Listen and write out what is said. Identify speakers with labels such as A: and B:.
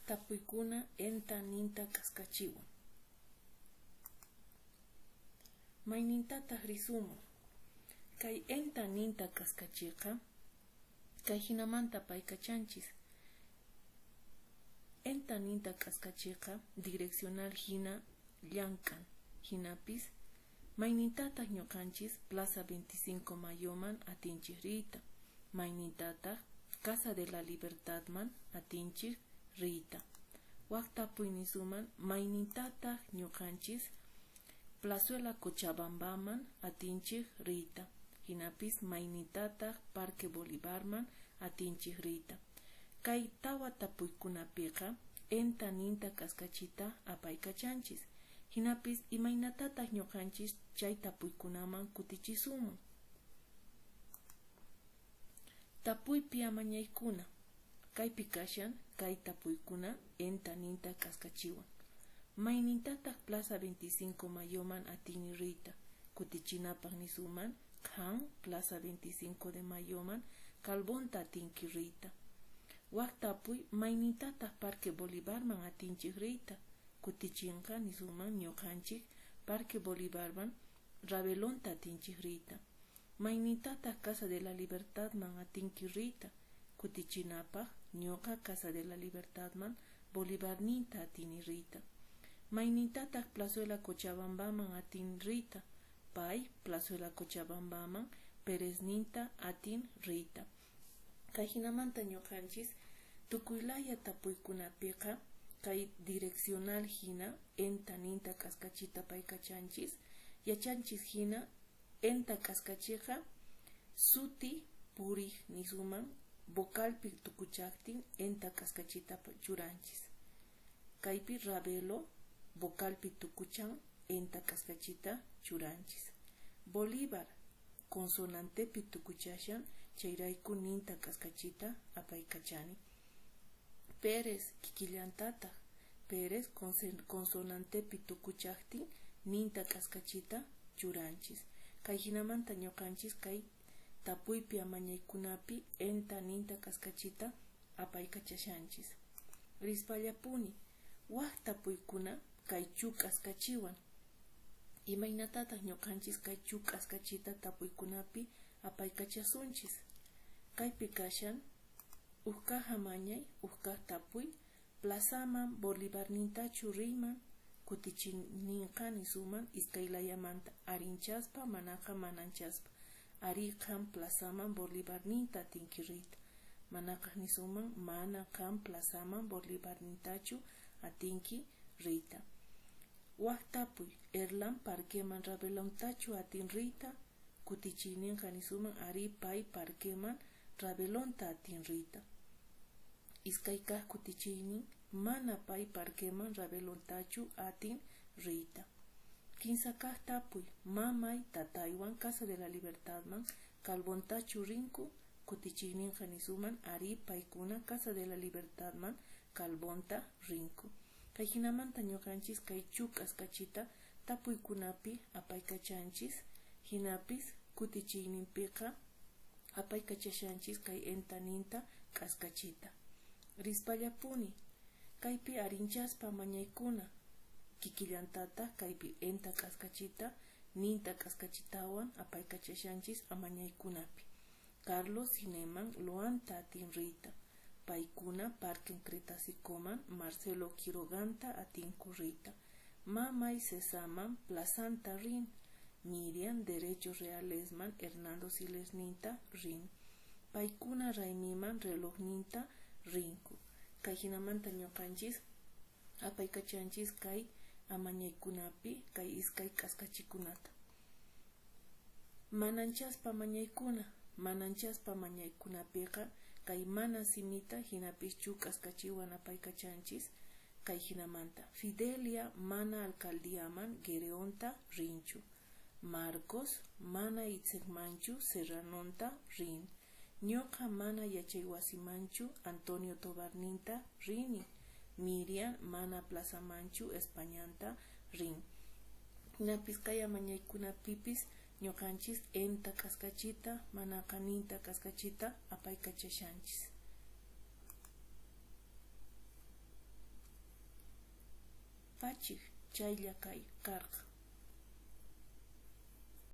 A: tapuykuna enta ninta kaskachiwan. Maynintataq risumun. Kay enta ninta kaskachiqa kay hinamanta paykachanchis. Enta ninta kaskachiqa direccional hina llankan hinapis maynintataq ñuqanchis Plaza 25 Mayoman atinchis riyta. Maynintataq Casa de la Libertadman atinchis riyta. Waqtapuy nisuman maynintataq ñuqanchis Plazuela Cochabambaman atinchis riyta. Hinapis maynintataq Parque Bolivarman atinchis riyta. Kay tawa tapuykunapiqa enta ninta kaskachita apaykachanchis. Hinapis imaynatataq ñuqanchis chay tapuykunaman kutichisumun. Tapuypi amañaykuna. Kaypi kashan kay tapuykuna enta ninta kaskachiwan. Maynintataq Plaza 25 Mayoman atini riyta. Kutichinapaq nisuman kan Plaza 25 de Mayoman kalbonta atinki riyta. Waqtapuy maynintataq Parque Bolivarman atinchis riyta. Kutichinqa nisuman ñuqanchik Parque Bolivarman Rabelonta atinchis riyta. Maynintataq Casa de la Libertadman atinki riyta. Kutichinapaq ñuqa Casa de la Libertadman Bolivarninta atini riyta. Maynintataq Plazuela Cochabambaman atin riyta. Pay Plazuela Cochabambaman Perezninta atin riyta. Kay hinamanta ñuqanchis tukuylaya tapuykunapiqa kay direccional hina enta ninta kaskachita paykachanchis. Yachanchis hina enta kaskachiqa suti puri nisuman vocalpi tukuchaktin enta kaskachita churanchis. Kaypi Ravelo vocalpi tukuchan enta kaskachita churanchis. Bolívar consonantepi tukuchashan chayrayku ninta kaskachita apaykachani. Pérez kikillantataq Pérez consonantepi tukuchaktin ninta kaskachita churanchis. Kay hinamanta ñuqanchis kay tapuypi amañaykunapi enta ninta kaskachita apaykachashanchis. Rispallapuni waq tapuykuna kay chuk'askachiwan. Imaynatataq ñuqanchis kay chuk'askachita tapuykunapi apaykachasunchis. Kaypi kashan uqkaq amañay uqkaq tapuy Plazaman Bolivarnintachu riyman kutichininqa nisuman iskaylayamanta arinchaspa manaqa mananchaspa ariqan Plazaman Bolivarninta atinki riyta. Manaqa nisuman mana qan Plazaman Bolivarnintachu atinki riyta. Waqtapuy Erlan Parqueman Rabelontachu atin riyta. Kutichininqa nisuman ari pay Parqueman Rabelonta atin riyta. Iskaykaq kutichinin mana pay Parqueman Rabelontachu atin riyta. Kinsakaq tapuy mamay tataywan Casa de la Libertadman kalbontachu rinku. Kutichinin nisuman ari paykuna Casa de la Libertadman kalbonta rinku. Kay hinamanta ñuqanchis kay chuk'askachita tapuykunapi apaykachanchis. Hinapis kutichiyninpiqa apaykachashanchis kay enta ninta kaskachita. Rispallapuni kaypi arinchaspa mañaykuna kikillantataq kaypi enta kaskachita ninta kaskachitawan apaykachashanchis amañaykunapi. Carlos Cineman Loanta atin riyta. Paykuna Parque Cretácicoman Marcelo Quiroganta atinku riyta. Mamay Cesaman Plazanta rin. Miriam Derechos Realesman Hernando Silesninta rin. Paykuna Raymiman relojninta rinku. Kay hinamanta ñuqanchis apaykachanchis kay amañaykunapi kay iskay kaskachikunata. Mananchaspa mañaykuna. Mananchaspa mañaykunapiqa kay mana simita hinapis chuk'askachiwan apaykachanchis. Kay hinamanta Fidelia mana alcaldiaman Guereonta rinchu. Marcos mana itzekmanchu Serranonta rin. Ñuqa mana yachaywasimanchu Antonio Tobarninta rini. Miriam mana plazamanchu Españanta rin. Napis kay amañaykunapipis ñuqanchis enta kaskachita manaqa ninta kaskachita apaykachashanchis. apachik chaylla karqa.